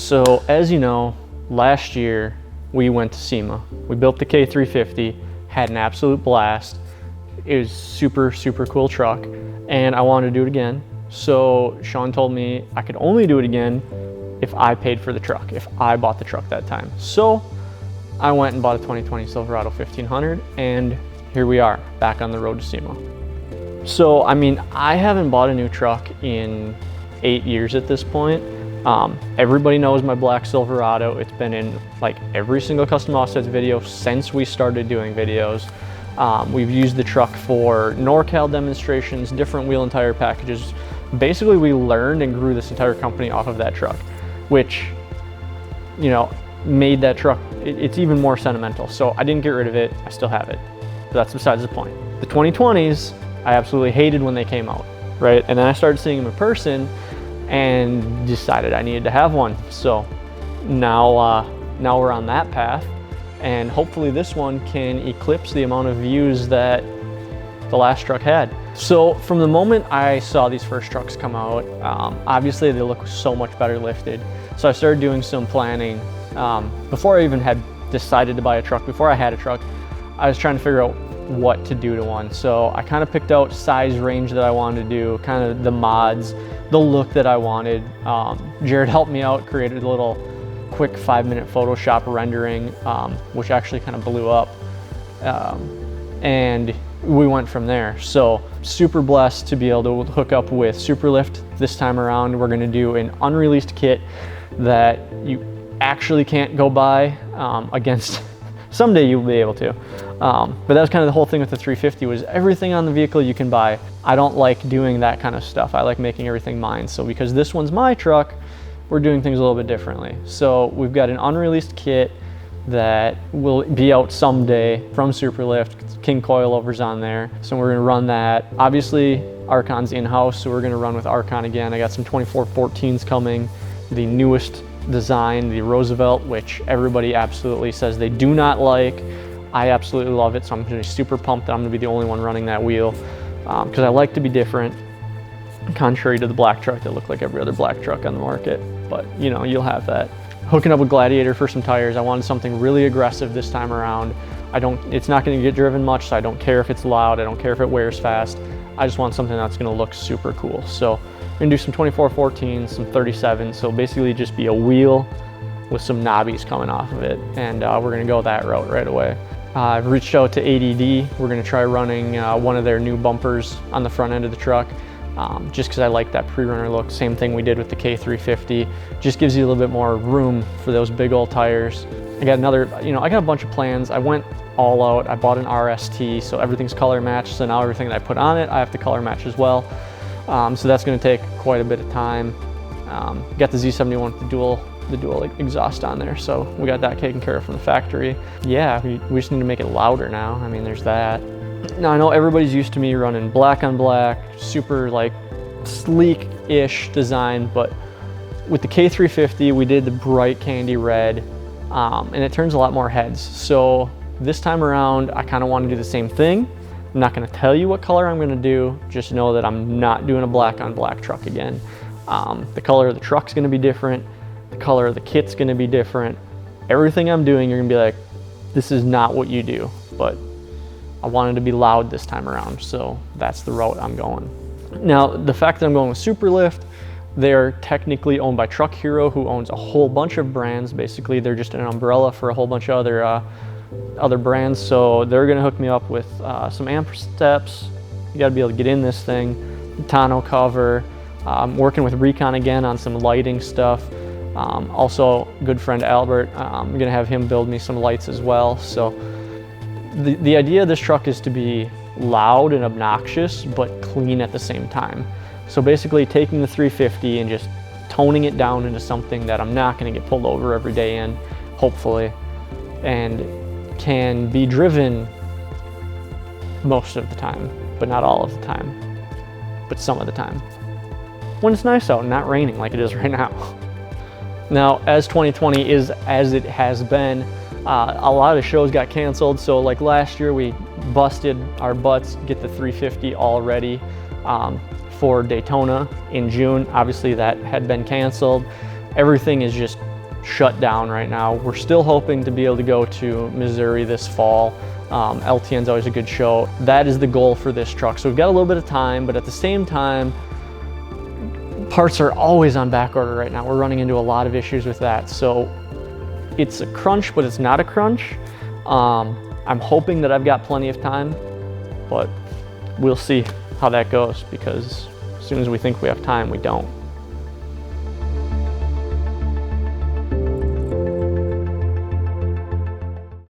So as you know, last year we went to SEMA. We built the K350, had an absolute blast. It was super cool truck, and I wanted to do it again. So Sean told me I could only do it again if I paid for the truck, if I bought the truck that time. So I went and bought a 2020 Silverado 1500, and here we are, back on the road to SEMA. So, I mean, I haven't bought a new truck in 8 years at this point. Everybody knows my black Silverado. It's been in like every single custom offsets video since we started doing videos. We've used the truck for NorCal demonstrations, different wheel and tire packages. Basically, we learned and grew this entire company off of that truck, which, you know, made that truck, it's even more sentimental. So I didn't get rid of it, I still have it. But that's besides the point. The 2020s, I absolutely hated when they came out, right? And then I started seeing them in person and decided I needed to have one. So now we're on that path, and hopefully this one can eclipse the amount of views that the last truck had. So from the moment I saw these first trucks come out, obviously they look so much better lifted. So I started doing some planning. Before I even had decided to buy a truck, before I had a truck, I was trying to figure out what to do to one. So I kind of picked out size range that I wanted to do, kind of the mods, the look that I wanted. Jared helped me out, created a little quick 5-minute Photoshop rendering, which actually kind of blew up. And we went from there. So super blessed to be able to hook up with Superlift this time around. We're gonna do an unreleased kit that you actually can't go buy against. Someday you'll be able to. But that was kind of the whole thing with the 350, was everything on the vehicle you can buy. I don't like doing that kind of stuff. I like making everything mine. So because this one's my truck, we're doing things a little bit differently. So we've got an unreleased kit that will be out someday from Superlift. King coilovers on there. So we're gonna run that. Obviously, Arcon's in-house, so we're gonna run with Arcon again. I got some 2414s coming, the newest design, the Roosevelt, which everybody absolutely says they do not like. I absolutely love it, so I'm gonna be super pumped that I'm gonna be the only one running that wheel, because I like to be different, contrary to the black truck that look like every other black truck on the market. But you know, you'll have that. Hooking up with Gladiator for some tires. I wanted something really aggressive this time around. It's not gonna get driven much, so I don't care if it's loud, I don't care if it wears fast. I just want something that's gonna look super cool. So I'm gonna do some 2414s, some 37s, so basically just be a wheel with some knobbies coming off of it, and we're gonna go that route right away. I've reached out to ADD. We're gonna try running one of their new bumpers on the front end of the truck, just because I like that pre-runner look. Same thing we did with the K350. Just gives you a little bit more room for those big old tires. I got a bunch of plans. I went all out. I bought an RST, so everything's color matched. So now everything that I put on it, I have to color match as well. So that's gonna take quite a bit of time. Got the Z71 with the dual exhaust on there, so we got that taken care of from the factory. Yeah, we just need to make it louder now. I mean, there's that. Now I know everybody's used to me running black on black, super like sleek-ish design, but with the K350, we did the bright candy red, and it turns a lot more heads. So this time around, I kind of want to do the same thing. I'm not going to tell you what color I'm going to do, just know that I'm not doing a black on black truck again. The color of the truck's going to be different. The color of the kit's gonna be different. Everything I'm doing, you're gonna be like, this is not what you do, but I wanted to be loud this time around, so that's the route I'm going. Now, the fact that I'm going with Superlift, they're technically owned by Truck Hero, who owns a whole bunch of brands. Basically, they're just an umbrella for a whole bunch of other brands, so they're gonna hook me up with some amp steps. You gotta be able to get in this thing, tonneau cover. I'm working with Recon again on some lighting stuff. Also, good friend Albert, I'm gonna have him build me some lights as well. So the idea of this truck is to be loud and obnoxious, but clean at the same time. So basically taking the 350 and just toning it down into something that I'm not gonna get pulled over every day in, hopefully, and can be driven most of the time, but not all of the time, but some of the time. When it's nice out and not raining like it is right now. Now, as 2020 is as it has been, a lot of shows got canceled. So like last year, we busted our butts, get the 350 all ready for Daytona in June. Obviously that had been canceled. Everything is just shut down right now. We're still hoping to be able to go to Missouri this fall. LTN's always a good show. That is the goal for this truck. So we've got a little bit of time, but at the same time, parts are always on back order right now. We're running into a lot of issues with that. So it's a crunch, but it's not a crunch. I'm hoping that I've got plenty of time, but we'll see how that goes, because as soon as we think we have time, we don't.